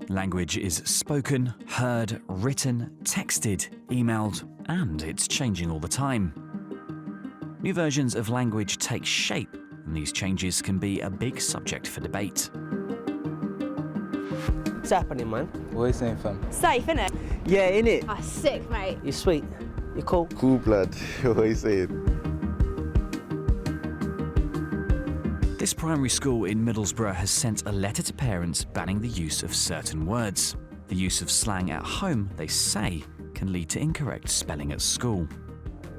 Language is spoken, heard, written, texted, emailed, and it's changing all the time. New versions of language take shape, and these changes can be a big subject for debate. What's happening, man? What are you saying, fam? Safe, innit? Yeah, innit? Ah, sick, mate. You're sweet. You're cool. Cool blood. What are you saying? This primary school in Middlesbrough has sent a letter to parents banning the use of certain words. The use of slang at home, they say, can lead to incorrect spelling at school.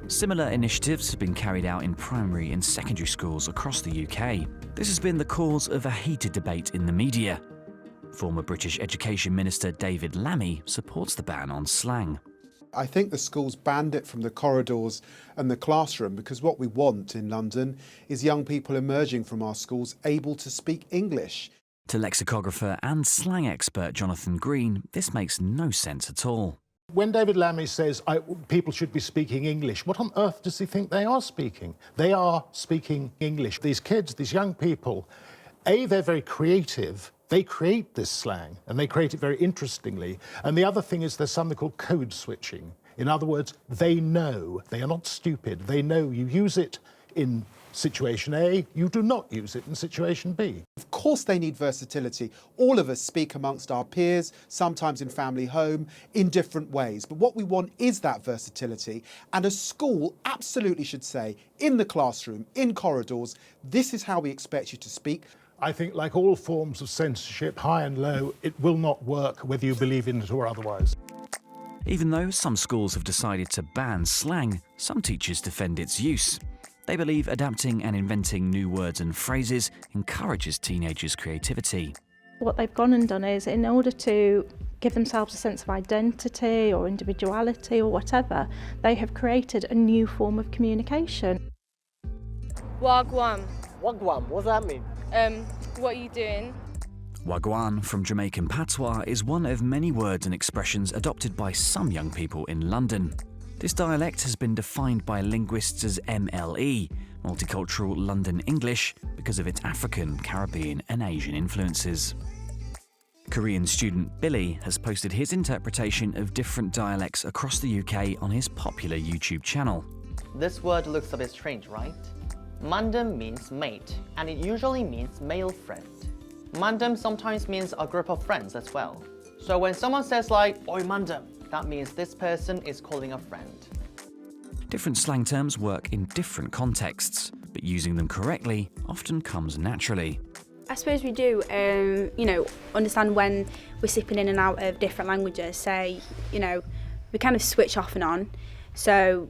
Similar initiatives have been carried out in primary and secondary schools across the UK. This has been the cause of a heated debate in the media. Former British Education Minister David Lammy supports the ban on slang. I think the schools banned it from the corridors and the classroom because what we want in London is young people emerging from our schools able to speak English. To lexicographer and slang expert Jonathan Green, this makes no sense at all. When David Lammy says people should be speaking English, what on earth does he think they are speaking? They are speaking English. These kids, these young people, they're very creative. They create this slang, and they create it very interestingly. And the other thing is there's something called code switching. In other words, they know. They are not stupid. They know you use it in situation A, you do not use it in situation B. Of course they need versatility. All of us speak amongst our peers, sometimes in family home, in different ways. But what we want is that versatility. And a school absolutely should say, in the classroom, in corridors, this is how we expect you to speak. I think, like all forms of censorship, high and low, it will not work whether you believe in it or otherwise. Even though some schools have decided to ban slang, some teachers defend its use. They believe adapting and inventing new words and phrases encourages teenagers' creativity. What they've gone and done is, in order to give themselves a sense of identity or individuality or whatever, they have created a new form of communication. Wagwan. Wagwan, what does that mean? What are you doing? Wagwan from Jamaican patois is one of many words and expressions adopted by some young people in London. This dialect has been defined by linguists as MLE, Multicultural London English, because of its African, Caribbean and Asian influences. Korean student Billy has posted his interpretation of different dialects across the UK on his popular YouTube channel. This word looks a bit strange, right? Mandem means mate, and it usually means male friend. Mandem sometimes means a group of friends as well. So when someone says like, "Oi mandem," that means this person is calling a friend. Different slang terms work in different contexts, but using them correctly often comes naturally. I suppose we do, understand when we're sipping in and out of different languages. Say, we kind of switch off and on. So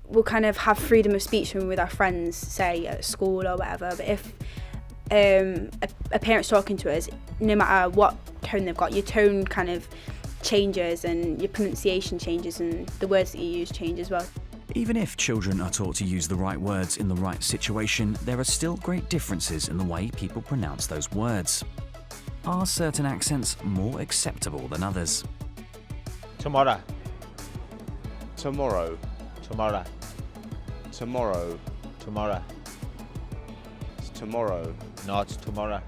we'll kind of have freedom of speech when we're with our friends, say at school or whatever. But if a parent's talking to us, no matter what tone they've got, your tone kind of changes and your pronunciation changes and the words that you use change as well. Even if children are taught to use the right words in the right situation, there are still great differences in the way people pronounce those words. Are certain accents more acceptable than others? Tomorrow. Tomorrow. Tomorrow. Tomorrow. Tomorrow. It's tomorrow, not tomorrow.